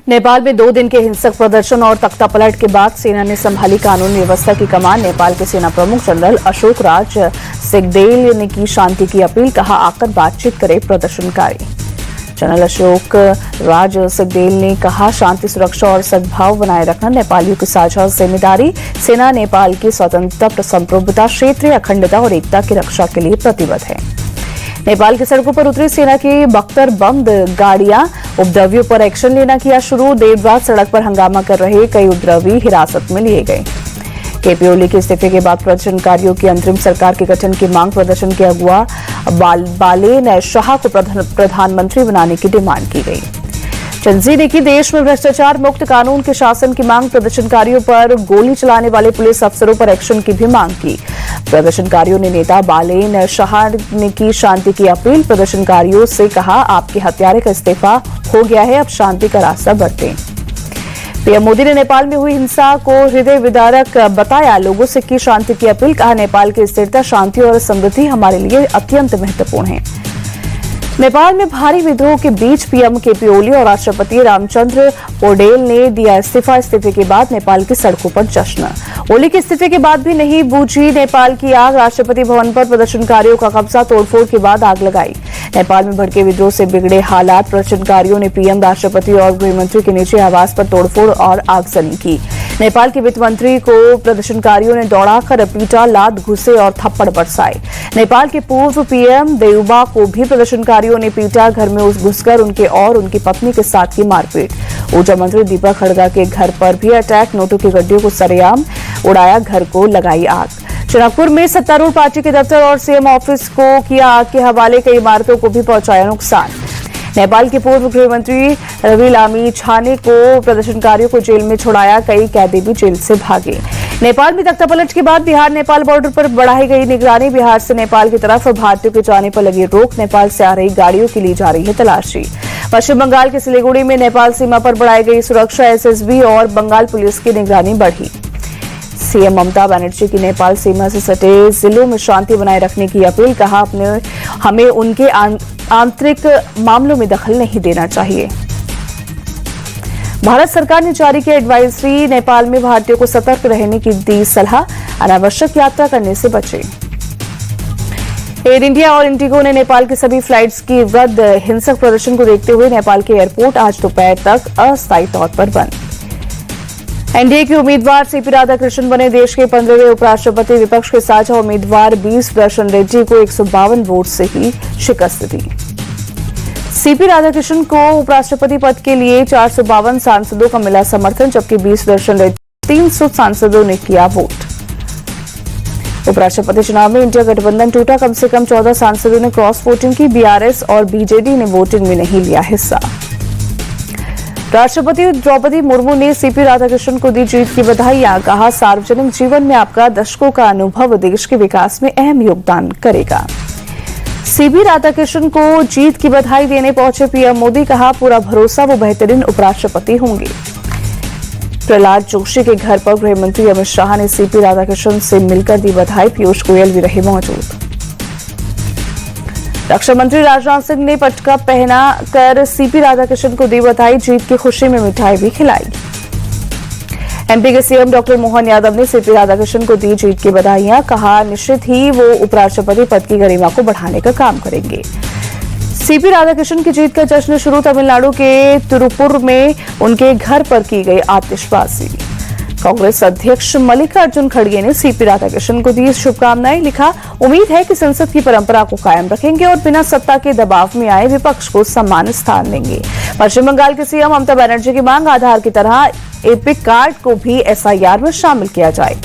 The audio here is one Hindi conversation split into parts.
नेपाल में 2 दिन के हिंसक प्रदर्शन और तख्तापलट के बाद सेना ने संभाली कानून व्यवस्था की कमान। नेपाल के सेना प्रमुख जनरल अशोक राज सिगदेल ने की शांति की अपील, कहा आकर बातचीत करे प्रदर्शनकारी। जनरल अशोक राज सिगदेल ने कहा शांति, सुरक्षा और सद्भाव बनाए रखना नेपालियों की साझा जिम्मेदारी। सेना नेपाल की स्वतंत्रता, संप्रभुता, क्षेत्रीय अखंडता और एकता की रक्षा के लिए प्रतिबद्ध है। नेपाल की सड़कों पर उतरी सेना की बख्तर बंद गाड़ियां, उपद्रवियों पर एक्शन लेना किया शुरू। देर रात सड़क पर हंगामा कर रहे कई उपद्रवी हिरासत में लिए गए। केपी ओली के इस्तीफे के बाद प्रदर्शनकारियों की अंतरिम सरकार के गठन की मांग। प्रदर्शन के अगुआ बालेन शाह को प्रधानमंत्री बनाने की डिमांड की गई। चंजी ने की देश में भ्रष्टाचार मुक्त कानून के शासन की मांग। प्रदर्शनकारियों पर गोली चलाने वाले पुलिस अफसरों पर एक्शन की भी मांग की। प्रदर्शनकारियों ने नेता बालेन शाह ने की शांति की अपील। प्रदर्शनकारियों से कहा आपके हत्यारे का इस्तीफा हो गया है, अब शांति का रास्ता बढ़ते। पीएम मोदी ने नेपाल में हुई हिंसा को हृदय विदारक बताया, लोगों से की शांति की अपील। कहा नेपाल की स्थिरता, शांति और समृद्धि हमारे लिए अत्यंत महत्वपूर्ण है। नेपाल में भारी विद्रोह के बीच पीएम केपी ओली और राष्ट्रपति रामचंद्र पौडेल ने दिया इस्तीफा। इस्तीफे के बाद नेपाल की सड़कों पर जश्न। ओली के इस्तीफे के बाद भी नहीं बुझी नेपाल की आग। राष्ट्रपति भवन पर प्रदर्शनकारियों का कब्जा, तोड़फोड़ के बाद आग लगाई। नेपाल में भड़के विद्रोह से बिगड़े हालात। प्रदर्शनकारियों ने पीएम, राष्ट्रपति और गृहमंत्री के निजी आवास पर तोड़फोड़ और आगजनी की। नेपाल के वित्त मंत्री को प्रदर्शनकारियों ने दौड़ाकर पीटा, लात घुसे और थप्पड़ बरसाए। नेपाल के पूर्व पीएम देउबा को भी प्रदर्शनकारियों ने पीटा, घर में घुसकर उनके और उनकी पत्नी के साथ की मारपीट। ऊर्जा मंत्री दीपक खड़गा के घर पर भी अटैक, नोटों की गड्डियों को सरेआम उड़ाया, घर को लगाई आग। जनकपुर में सत्तारूढ़ पार्टी के दफ्तर और सीएम ऑफिस को किया आग के हवाले, कई इमारतों को भी पहुंचाया नुकसान। नेपाल के पूर्व गृहमंत्री रवि लामी छाने को प्रदर्शनकारियों को जेल में छुड़ाया, कई कैदी भी जेल से भागे। नेपाल में तख्तापलट के बाद बिहार नेपाल बॉर्डर पर बढ़ाई गई निगरानी। बिहार से नेपाल की तरफ भारतीयों के जाने पर लगी रोक। नेपाल से आ रही गाड़ियों की ली जा रही है तलाशी। पश्चिम बंगाल के सिलीगुड़ी में नेपाल सीमा पर बढ़ाई गई सुरक्षा। एसएसबी और बंगाल पुलिस की निगरानी बढ़ी। सीएम ममता बनर्जी की नेपाल सीमा से सटे जिलों में शांति बनाए रखने की अपील। कहा हमें उनके आंतरिक मामलों में दखल नहीं देना चाहिए। भारत सरकार ने जारी किया एडवाइजरी। नेपाल में भारतीयों को सतर्क रहने की दी सलाह, अनावश्यक यात्रा करने से बचें। एयर इंडिया और इंडिगो ने नेपाल की सभी फ्लाइट्स की रद्द। हिंसक प्रदर्शन को देखते हुए नेपाल के एयरपोर्ट आज दोपहर तक अस्थायी तौर पर बंद। एनडीए के उम्मीदवार सीपी राधाकृष्णन बने देश के 15वें उपराष्ट्रपति। विपक्ष के साझा उम्मीदवार बी सुदर्शन रेड्डी को 152 वोट से ही शिकस्त दी। सीपी राधाकृष्णन को उपराष्ट्रपति पद के लिए 452 सांसदों का मिला समर्थन, जबकि बी सुदर्शन रेड्डी 300 सांसदों ने किया वोट। उपराष्ट्रपति चुनाव में इंडिया गठबंधन टूटा, कम से कम 14 सांसदों ने क्रॉस वोटिंग की। बीआरएस और बीजेडी ने वोटिंग में नहीं लिया हिस्सा। राष्ट्रपति द्रौपदी मुर्मू ने सीपी राधाकृष्णन को दी जीत की बधाइयां। कहा सार्वजनिक जीवन में आपका दशकों का अनुभव देश के विकास में अहम योगदान करेगा। सीपी राधाकृष्णन को जीत की बधाई देने पहुंचे पीएम मोदी। कहा पूरा भरोसा वो बेहतरीन उपराष्ट्रपति होंगे। प्रहलाद जोशी के घर पर गृहमंत्री अमित शाह ने सीपी राधाकृष्णन से मिलकर दी बधाई। पीयूष गोयल भी रहे मौजूद। रक्षा मंत्री राजनाथ सिंह ने पटका पहना कर सीपी राधाकृष्णन को दी बधाई। जीत की खुशी में मिठाई भी खिलाई। एमपी के सीएम डॉक्टर मोहन यादव ने सीपी राधाकृष्णन को दी जीत की बधाइयां। कहा निश्चित ही वो उपराष्ट्रपति पद की गरिमा को बढ़ाने का काम करेंगे। सीपी राधाकृष्णन की जीत का जश्न शुरू। तमिलनाडु के तिरुपुर में उनके घर पर की गई आतिशबाजी। कांग्रेस अध्यक्ष मल्लिकार्जुन खड़गे ने सीपी राधाकृष्णन को दी शुभकामनाएं। लिखा उम्मीद है कि संसद की परंपरा को कायम रखेंगे और बिना सत्ता के दबाव में आए विपक्ष को सम्मान स्थान देंगे। पश्चिम बंगाल के सीएम ममता बनर्जी की मांग, आधार की तरह एपिक कार्ड को भी एसआईआर में शामिल किया जाए।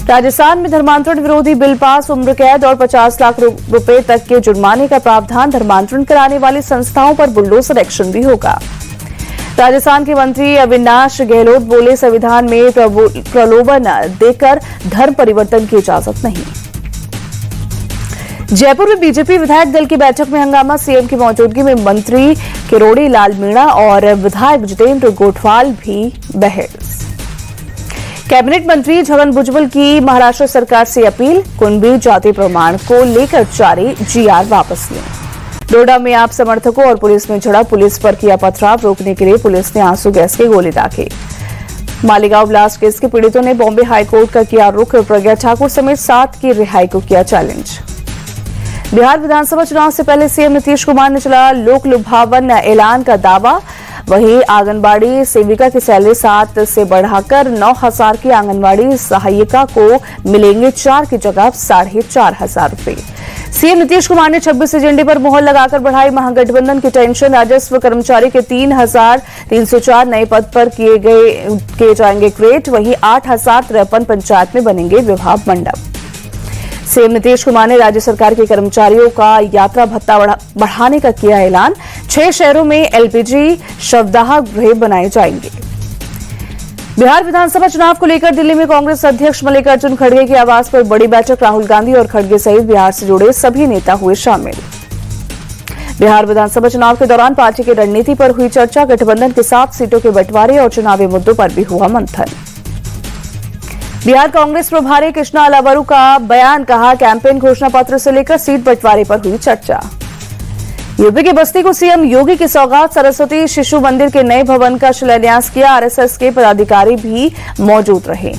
राजस्थान में धर्मांतरण विरोधी बिल पास, उम्र कैद और 50 लाख रुपए तक के जुर्माने का प्रावधान। धर्मांतरण कराने वाली संस्थाओं पर बुलडोजर एक्शन भी होगा। राजस्थान के मंत्री अविनाश गहलोत बोले संविधान में प्रलोभन देकर धर्म परिवर्तन की इजाजत नहीं। जयपुर में बीजेपी विधायक दल की बैठक में हंगामा। सीएम की मौजूदगी में मंत्री किरोड़ी लाल मीणा और विधायक जितेंद्र गोठवाल भी बहस। कैबिनेट मंत्री छगन भुजबल की महाराष्ट्र सरकार से अपील, कुणबी जाति प्रमाण को लेकर जारी जीआर वापस लें। डोडा में आप समर्थकों और पुलिस में झड़प, पुलिस पर किया पथराव, रोकने के लिए पुलिस ने आंसू गैस की गोली दागी। मालेगांव ब्लास्ट केस के पीड़ितों ने बॉम्बे हाईकोर्ट का किया रुख, प्रज्ञा ठाकुर समेत 7 की रिहाई को किया चैलेंज। बिहार विधानसभा चुनाव से पहले सीएम नीतीश कुमार ने चला लोक लुभावन ऐलान का दावा। वहीं आंगनबाड़ी सेविका की सैलरी 7 से बढ़ाकर 9,000 की आंगनबाड़ी सहायिका को मिलेंगे 4 की जगह 4,500 रुपए। सीएम नीतीश कुमार ने 26 एजेंडे पर मोहर लगाकर बढ़ाई महागठबंधन की टेंशन। राजस्व कर्मचारी के 3,304 नए पद पर किए जाएंगे क्रिएट। वहीं 8,053 पंचायत में बनेंगे विवाह मंडप। सीएम नीतीश कुमार ने राज्य सरकार के कर्मचारियों का यात्रा भत्ता बढ़ाने का किया ऐलान। 6 शहरों में एलपीजी शवदाह गृह बनाए जाएंगे। बिहार विधानसभा चुनाव को लेकर दिल्ली में कांग्रेस अध्यक्ष मल्लिकार्जुन खड़गे के आवास पर बड़ी बैठक। राहुल गांधी और खड़गे सहित बिहार से जुड़े सभी नेता हुए शामिल। बिहार विधानसभा चुनाव के दौरान पार्टी की रणनीति पर हुई चर्चा। गठबंधन के 7 सीटों के बंटवारे और चुनावी मुद्दों पर भी हुआ मंथन। बिहार कांग्रेस प्रभारी कृष्णा अलावरू का बयान, कहा कैंपेन घोषणा पत्र से लेकर सीट बंटवारे पर हुई चर्चा। यूपी के बस्ती को सीएम योगी की सौगात, सरस्वती शिशु मंदिर के नए भवन का शिलान्यास किया। आरएसएस के पदाधिकारी भी मौजूद रहे।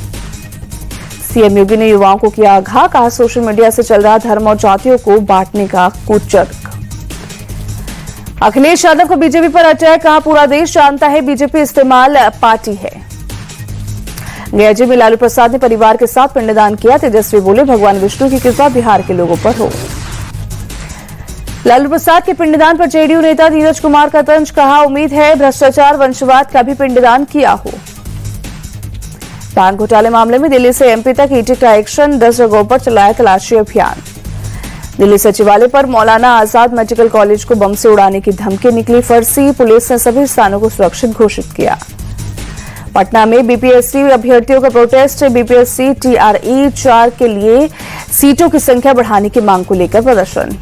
सीएम योगी ने युवाओं को किया आगाह, कहा सोशल मीडिया से चल रहा धर्म और जातियों को बांटने का कुचर्क। अखिलेश यादव को बीजेपी पर अटैक, कहा पूरा देश जानता है बीजेपी इस्तेमाल पार्टी है। गया में लालू प्रसाद ने परिवार के साथ पिंडदान किया। तेजस्वी बोले भगवान विष्णु की कृपा बिहार के लोगों पर हो। लालू प्रसाद के पिंडदान पर जेडीयू नेता नीरज कुमार का तंज, कहा उम्मीद है भ्रष्टाचार वंशवाद का भी पिंडदान किया हो। पान घोटाले मामले में दिल्ली से एमपी तक ईडी का एक्शन, 10 जगहों पर चलाया तलाशी अभियान। दिल्ली सचिवालय पर मौलाना आजाद मेडिकल कॉलेज को बम से उड़ाने की धमकी निकली। फर्जी, पुलिस ने सभी स्थानों को सुरक्षित घोषित किया। पटना में बीपीएससी अभ्यर्थियों का प्रोटेस्ट, बीपीएससी टीआरई 4 के लिए सीटों की संख्या बढ़ाने की मांग को लेकर प्रदर्शन।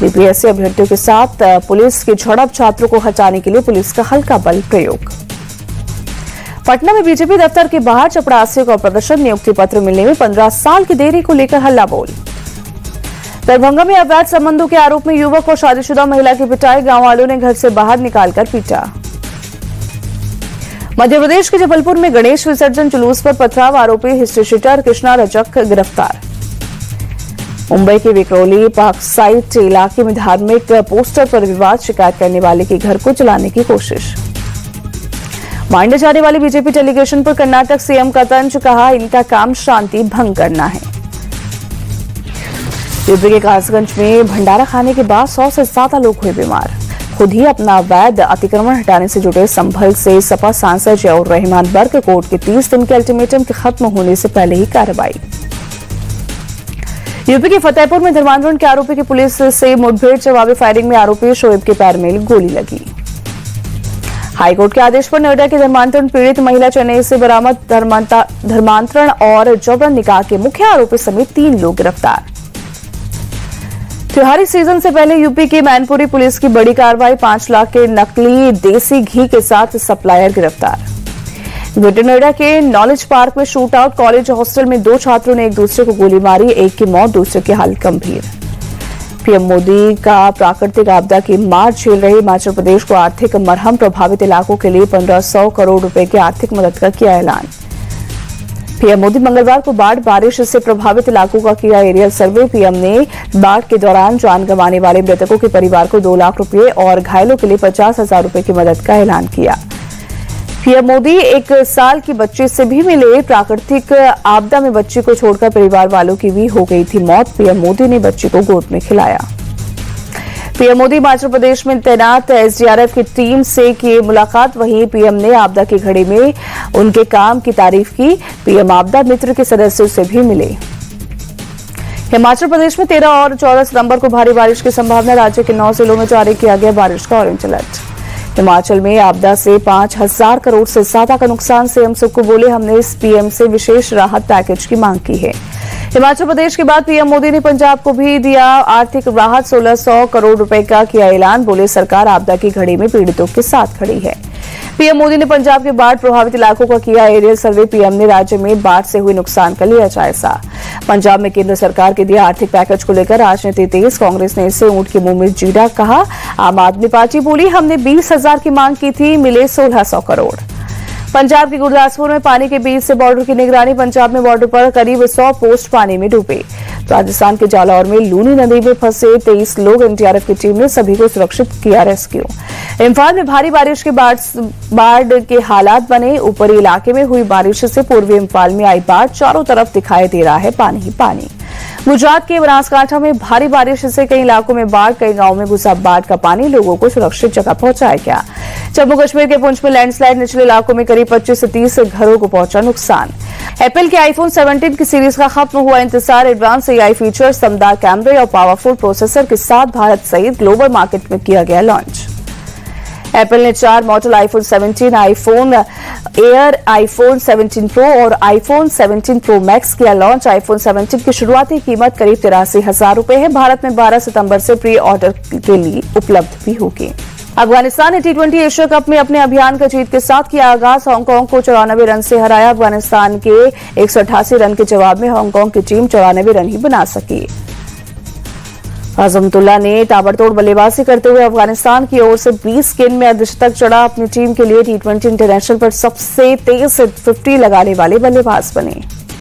बीपीएससी अभ्यर्थियों के साथ पुलिस की झड़प, छात्रों को हटाने के लिए पुलिस का हल्का बल प्रयोग। पटना में बीजेपी दफ्तर के बाहर चपरासियों का प्रदर्शन, नियुक्ति पत्र मिलने में 15 साल की देरी को लेकर हल्ला बोल। दरभंगा में अवैध संबंधों के आरोप में युवक और शादीशुदा महिला की पिटाई, गांव वालों ने घर से बाहर निकालकर पीटा। मध्य प्रदेश के जबलपुर में गणेश विसर्जन जुलूस पर पथराव, आरोपी हिस्ट्री शीटर कृष्णा रजक गिरफ्तार। मुंबई के विक्रोली पार्कसाइड इलाके में धार्मिक पोस्टर पर विवाद, शिकायत करने वाले के घर को जलाने की कोशिश। मांडे जाने वाली बीजेपी डेलीगेशन पर कर्नाटक सीएम का तंज, कहा इनका काम शांति भंग करना है। यूपी के कासगंज में भंडारा खाने के बाद 100 से ज्यादा लोग हुए बीमार। खुद ही अपना अवैध अतिक्रमण हटाने से जुड़े संभल से सपा सांसद जयौर रहमान बर्क कोर्ट के 30 दिन के अल्टीमेटम के खत्म होने से पहले ही कार्रवाई। यूपी के फतेहपुर में धर्मांतरण के आरोपी की पुलिस से मुठभेड़, जवाबी फायरिंग में आरोपी शोएब के पैर में गोली लगी। हाईकोर्ट के आदेश पर नोएडा की धर्मांतरण पीड़ित महिला चेन्नई से बरामद, धर्मांतरण और जबरन निकाह के मुख्य आरोपी समेत 3 लोग गिरफ्तार। त्योहारी सीजन से पहले यूपी की मैनपुरी पुलिस की बड़ी कार्रवाई, 5 लाख के नकली देसी घी के साथ सप्लायर गिरफ्तार। ग्रेटर नोएडा के नॉलेज पार्क में शूट आउट, कॉलेज हॉस्टल में 2 छात्रों ने एक दूसरे को गोली मारी, एक की मौत, दूसरे की हालत गंभीर। पीएम मोदी का प्राकृतिक आपदा की मार झेल रहे हिमाचल प्रदेश को आर्थिक मरहम, प्रभावित इलाकों के लिए 1500 करोड़ रुपए की आर्थिक मदद का किया ऐलान। पीएम मोदी मंगलवार को बाढ़ बारिश से प्रभावित इलाकों का किया एरियल सर्वे। पीएम ने बाढ़ के दौरान जान गंवाने वाले मृतकों के परिवार को 2 लाख रुपए और घायलों के लिए 50,000 रुपए की मदद का ऐलान किया। पीएम मोदी 1 साल की बच्ची से भी मिले। प्राकृतिक आपदा में बच्ची को छोड़कर परिवार वालों की भी हो गई थी मौत। पीएम मोदी ने बच्ची को गोद में खिलाया। पीएम मोदी हिमाचल प्रदेश में तैनात एसडीआरएफ की टीम से किए मुलाकात। वहीं पीएम ने आपदा की घड़ी में उनके काम की तारीफ की। पीएम आपदा मित्र के सदस्यों से भी मिले। हिमाचल प्रदेश में 13 और 14 सितंबर को भारी बारिश की संभावना, राज्य के 9 जिलों में जारी किया गया बारिश का ऑरेंज अलर्ट। हिमाचल में आपदा से 5,000 करोड़ से ज्यादा का नुकसान, सीएम सुक्खू बोले हमने इस पीएम से विशेष राहत पैकेज की मांग की है। हिमाचल प्रदेश के बाद पीएम मोदी ने पंजाब को भी दिया आर्थिक राहत, 1600 करोड़ रुपए का किया ऐलान। बोले सरकार आपदा की घड़ी में पीड़ितों के साथ खड़ी है। पीएम मोदी ने पंजाब के बाढ़ प्रभावित इलाकों का किया एरियल सर्वे। पीएम ने राज्य में बाढ़ से हुए नुकसान का लिया जायजा। पंजाब में केंद्र सरकार के दिए आर्थिक पैकेज को लेकर राजनीति तेज। कांग्रेस ने इसे ऊंट के मुंह में जीरा कहा। आम आदमी पार्टी बोली हमने 20,000 की मांग की थी, मिले 1600 करोड़। पंजाब के गुरदासपुर में पानी के बीच से बॉर्डर की निगरानी। पंजाब में बॉर्डर पर करीब 100 पोस्ट पानी में डूबे। राजस्थान के जालौर में लूनी नदी में फंसे 23 लोग। एनडीआरएफ की टीम ने सभी को सुरक्षित किया रेस्क्यू। इम्फाल में भारी बारिश के बाढ़ के हालात बने। ऊपरी इलाके में हुई बारिश से पूर्वी इम्फाल में आई बाढ़। चारों तरफ दिखाई दे रहा है पानी ही पानी। गुजरात के बनासकांठा में भारी बारिश से कई इलाकों में बाढ़। कई गांवों में घुसा बाढ़ का पानी। लोगों को सुरक्षित जगह पहुंचाया गया। जम्मू कश्मीर के पुंछ में लैंडस्लाइड। निचले इलाकों में करीब 25 से 30 घरों को पहुंचा नुकसान। एप्पल के आईफोन 17 की सीरीज का खत्म हुआ इंतजार। एडवांस एआई फीचर्स, दमदार कैमरे और पावरफुल प्रोसेसर के साथ भारत सहित ग्लोबल मार्केट में किया गया लॉन्च। एप्पल ने 4 model iPhone 17, iPhone air, iPhone 17 pro और आईफोन 17 प्रो मैक्स किया लॉन्च। आईफोन 17 की शुरुआती कीमत करीब 83,000 रुपए है। भारत में 12 सितंबर से प्री ऑर्डर के लिए उपलब्ध भी होगी। अफगानिस्तान ने T20 एशिया कप में अपने अभियान का जीत के साथ किया आगाज। हांगकांग को 94 रन से हराया। अफगानिस्तान के 188 रन के जवाब में हांगकांग की टीम 94 रन ही बना सकी। अजमतुल्ला ने ताबड़तोड़ बल्लेबाजी करते हुए अफगानिस्तान की ओर से 20 गेंद में अर्धशतक चढ़ा। अपनी टीम के लिए T20 इंटरनेशनल पर सबसे तेज 50 लगाने वाले बल्लेबाज बने।